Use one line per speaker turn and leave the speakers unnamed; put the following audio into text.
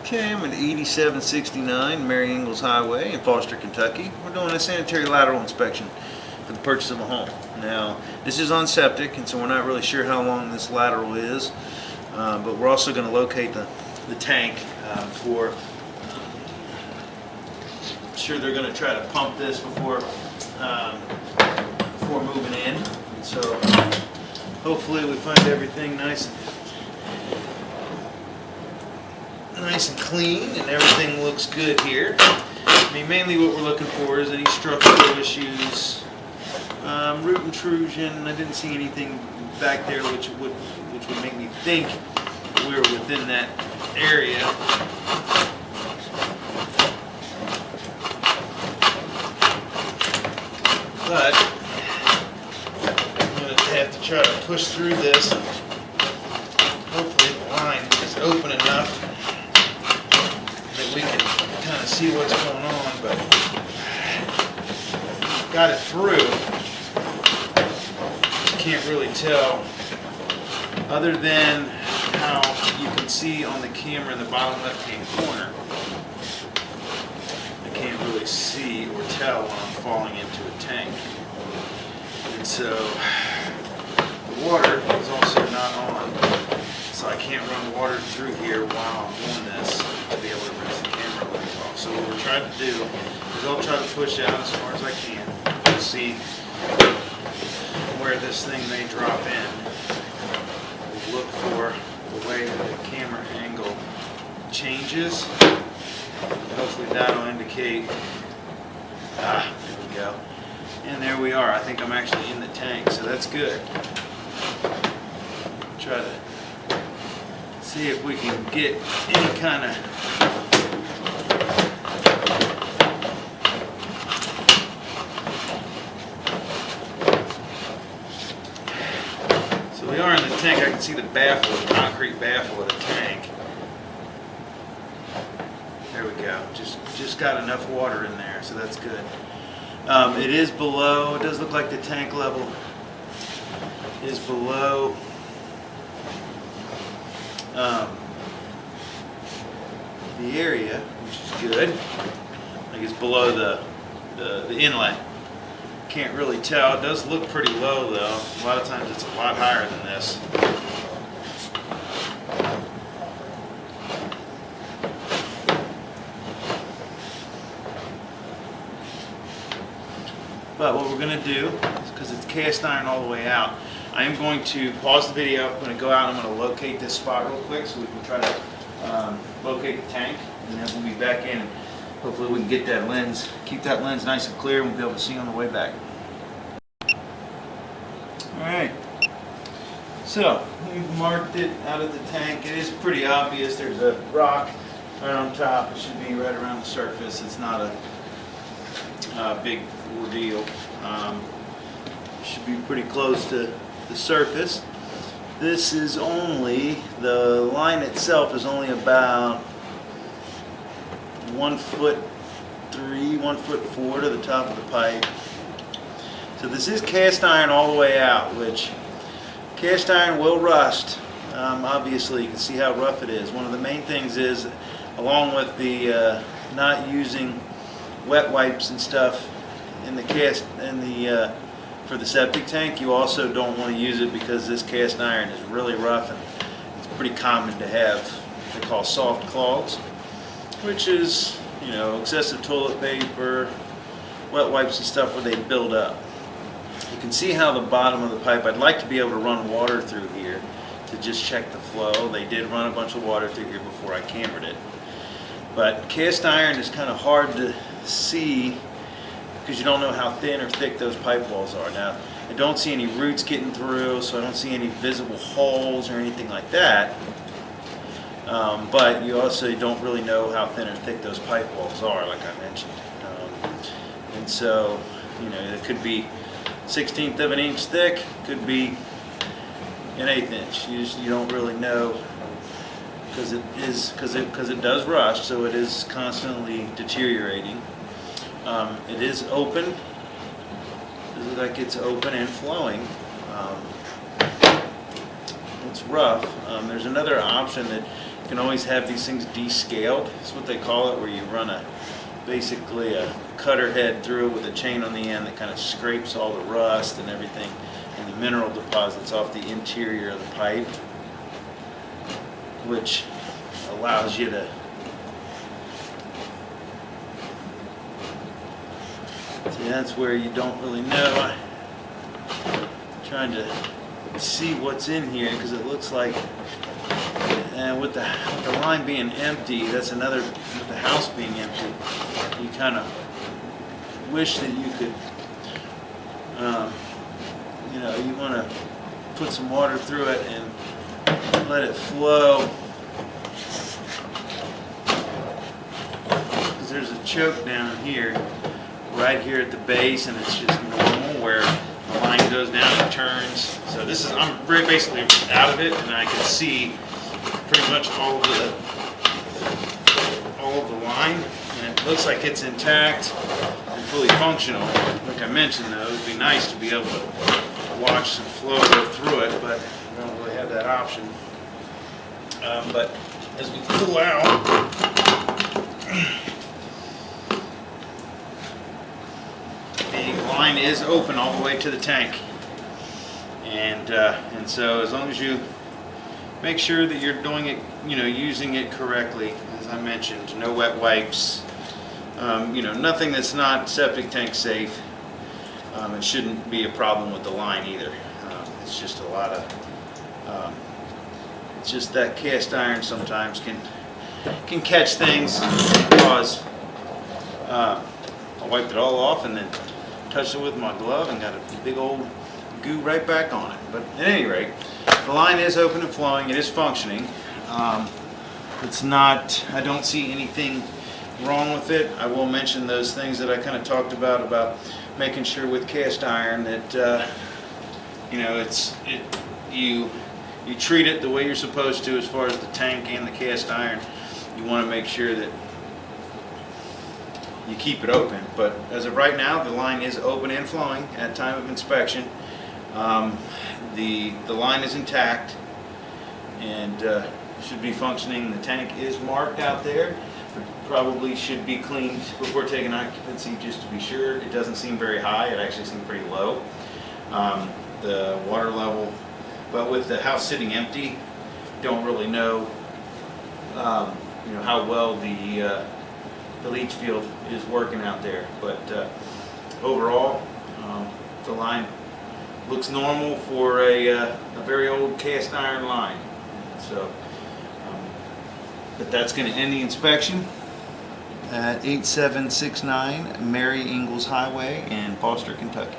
Okay, I'm at 8769 Mary Ingles Highway in Foster, Kentucky. We're doing a sanitary lateral inspection for the purchase of a home. Now, this is on septic, and so we're not really sure how long this lateral is, but we're also going to locate the tank for. I'm sure they're going to try to pump this before moving in, and so hopefully we find everything nice and clean and everything looks good here. I mean, mainly what we're looking for is any structural issues, root intrusion. I didn't see anything back there which would make me think we were within that area. But I'm going to have to try to push through this. Hopefully the line is open enough that we can kind of see what's going on, but got it through. Can't really tell, other than how you can see on the camera in the bottom left-hand corner. I can't really see or tell when I'm falling into a tank. And so the water is also not on. So I can't run water through here while I'm doing this to be able to rinse the camera lens off. So what we're trying to do is I'll try to push out as far as I can. We'll see where this thing may drop in. We'll look for the way that the camera angle changes. Hopefully that'll indicate, there we go. And there we are. I think I'm actually in the tank, so that's good. Try to see if we can get any kind of so we are in the tank. I can see the baffle, the concrete baffle of the tank. There we go. Just got enough water in there, so that's good. It is below. It does look like the tank level is below the area, which is good. Like it's below the inlet. Can't really tell. It does look pretty low though. A lot of times it's a lot higher than this. But what we're going to do, because it's cast iron all the way out, I am going to pause the video. I'm going to go out and I'm going to locate this spot real quick so we can try to locate the tank, and then we'll be back in and hopefully we can get that lens, keep that lens nice and clear, and we'll be able to see on the way back. Alright, so we've marked it out of the tank. It is pretty obvious. There's a rock right on top. It should be right around the surface. It's not a big ordeal. Should be pretty close to the surface. This is only, the line itself is only about 1'3", 1'4" to the top of the pipe. So this is cast iron all the way out, which cast iron will rust. Obviously you can see how rough it is. One of the main things is, along with the not using wet wipes and stuff in the for the septic tank, you also don't want to use it because this cast iron is really rough, and it's pretty common to have what they call soft clogs, which is, you know, excessive toilet paper, wet wipes and stuff where they build up. You can see how the bottom of the pipe, I'd like to be able to run water through here to just check the flow. They did run a bunch of water through here before I cambered it. But cast iron is kind of hard to see because you don't know how thin or thick those pipe walls are. Now, I don't see any roots getting through, so I don't see any visible holes or anything like that. But you also don't really know how thin or thick those pipe walls are, like I mentioned. And so, you know, it could be 1/16 of an inch thick, could be an 1/8 inch. You don't really know, because it does rust, so it is constantly deteriorating. It is open. It looks like it's open and flowing. It's rough. There's another option that You can always have these things descaled. That's what they call it, where you run basically a cutter head through it with a chain on the end that kind of scrapes all the rust and everything and the mineral deposits off the interior of the pipe, which allows you to see. That's where you don't really know. I'm trying to see what's in here because it looks like, and with the line being empty, that's another, with the house being empty, you kind of wish that you could, you want to put some water through it and let it flow. Because there's a choke down here, right here at the base, and it's just normal where the line goes down and turns. So this is, I'm very basically out of it, and I can see pretty much all of the line, and it looks like it's intact and fully functional. Like I mentioned, though, it would be nice to be able to watch some flow go through it, but we don't really have that option. But as we pull out, the line is open all the way to the tank, and so as long as you make sure that you're doing it, using it correctly, as I mentioned, no wet wipes, nothing that's not septic tank safe. It shouldn't be a problem with the line either. It's just a lot of, it's just that cast iron sometimes can catch things and cause. I wiped it all off and then touched it with my glove and got a big old goo right back on it. But at any rate, the line is open and flowing. It is functioning. It's not, I don't see anything wrong with it. I will mention those things that I kind of talked about making sure with cast iron that you treat it the way you're supposed to as far as the tank and the cast iron. You want to make sure that you keep it open. But as of right now, the line is open and flowing at time of inspection. The line is intact and should be functioning. The tank is marked out there. Probably should be cleaned before taking occupancy just to be sure. It doesn't seem very high. It actually seems pretty low. The water level, but with the house sitting empty, don't really know, how well the leach field is working out there. But overall, the line looks normal for a very old cast iron line. So, but that's going to end the inspection at 8769 Mary Ingles Highway in Foster, Kentucky.